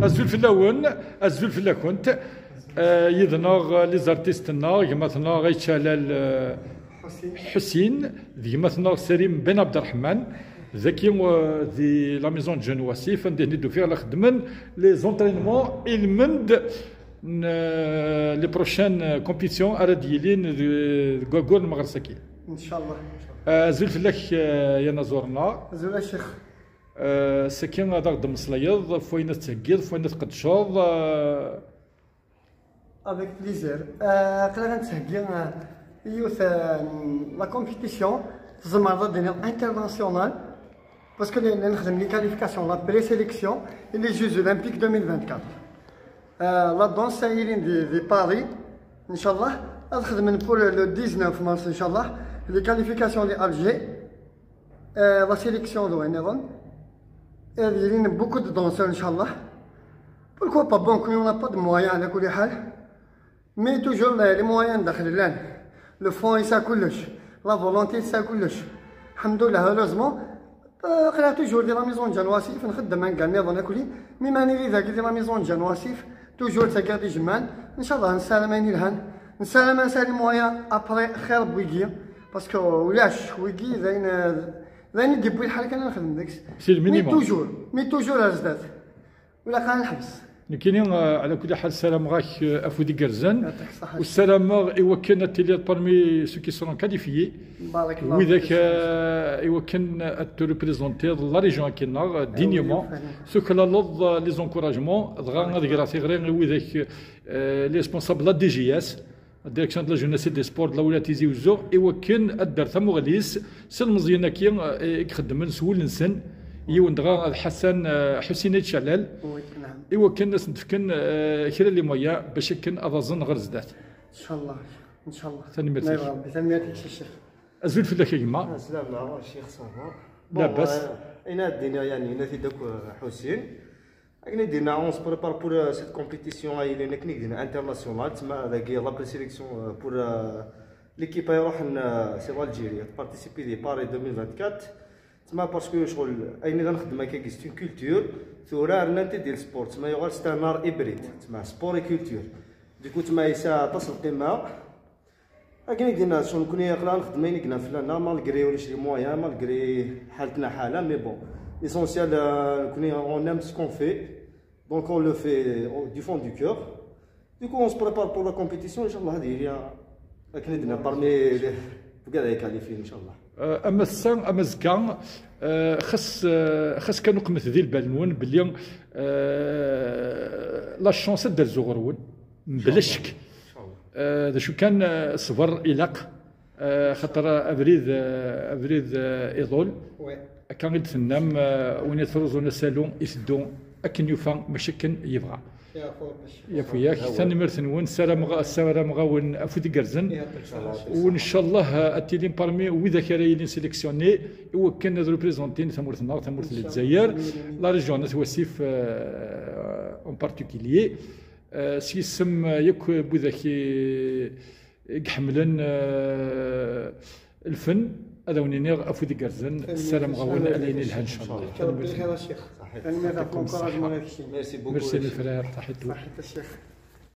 ازول في اللون ازول في اللكونت يدنا لي زارتيستنا كيما غير شلال حسين كيما سليم بن عبد الرحمن ذاكي دي لا ميزون جون واسيف ندير فيها لا خدمن لي زونترينمون المند لي بروشين كومبيتيسيون اراديلين غوغول المغرسكي ان شاء الله. زلت لك يا نزورنا زول الشيخ سكين هذا غدم صليض فوين تهكيض فوين تقدشوض افيك بليزير قلنا نتهكي يوث لا كومبيتيسيون تزمر ديال انترناسيونال باسكو نخدم لي كاليفيكاسيون لا بري سيليكسيون لي جوز اولمبيك 2024 لا دونس سايرين دي باري ان شاء الله نخدم بور لو 19 مارس ان شاء الله لي كاليفيكاسيون دي الجي لا سيليكسيون دو انيرون دايرين بوكو دو دونسور ان شاء الله بوركوا با بون كون اون با دو مويان على كل حال مي توجور لي مويان داخل لان لو فون يسا كلش لا فولونتي يسا كلش الحمد لله هوروزمون قرا توجور دي لا ميزون جان واسيف نخدم كاع نظن كلي مي ماني لي ذاك دي لا ميزون جان واسيف توجور تاكادي جمان ان شاء الله نسالماني لهان نسالم نسالي مويا ابري خير بويكي باسكو ولاش ويكي زين ديبوي الحال كان نخدم داكس سي المينيموم مي توجور ازداد ولا كان نحبس كاينين على كل حال السلام غاك افودي كرزان والسلام يوكلنا التيلي بارمي سو كي سون كاليفيي بارك الله وذاك يوكلنا تو ريبريزونتي لا ريجون كينا دينيومون سو كلا لوض لي زونكوراجمون دغا غيراتي غير وذاك لي ريسبونسابل لا دي جي اس الديريكسيون دو لا جونيس دي سبور د لا تيزي وزو يوكل الدار ثم غليس سلم مزيان كي يخدم سول نسن يوندغا الحسن حسين الشلال ايوا كان الناس نتفكن كرا اللي مويا باش كان اظن غير زدات ان شاء الله ان شاء الله ثاني ميرسي ثاني الشيخ ازول في لك يما السلام عليكم الشيخ صافا لاباس اين الدنيا يعني هنا في داك حسين اين دينا اون سبريبار بور سيت كومبيتيسيون اللي نكنيك دينا انترناسيونال تما داك لا بري سيليكسيون بور ليكيب يروح سي الجيريا بارتيسيبي دي باري 2024 تما باسكو شغل اين غنخدم هكا سيت اون كولتور ثورا رنانتي ديال السبور تما يغال ستانار ابريد تما سبور اي كولتور ديكو تما يسا تصل القمه كاين دينا شغل نكون يقرا نخدم كنا فلانا مالغري ولا شي مويان مالغري حالتنا حاله مي بون ليسونسيال نكون اون ام سكون في دونك اون لو في دو فون دو كور ديكو اون سبريبار بور لا كومبيتيسيون ان شاء الله هذه هي كاين دينا بارمي كاع يكاليفين ان شاء الله. اما السان اما الزكا خاص كانوا قمت ذي البالنون باللي لا شونس دار زغرون بلا شك ذا شو كان صبر إلاق خاطر ابريد ايضول كان غير تنام وين يتفرزون سالون يسدون اكن يفهم ماشي كان يبغى يا فياك ثاني مرثنون سلام غاون افودي كرزن وان شاء الله التيلين بارمي وذا كرايلين سيليكسيوني وكان ريبريزونتين ثمورتنا ثمورت الجزائر لا ريجيون واسيف اون بارتيكوليي سيسم ياك بوذاك يحملن الفن هذا ونيني افودي كرزن السلام غاون علينا لها ان شاء الله. بالخير الشيخ. ميرسي بوكو. ميرسي الفرير تحياتو. الشيخ.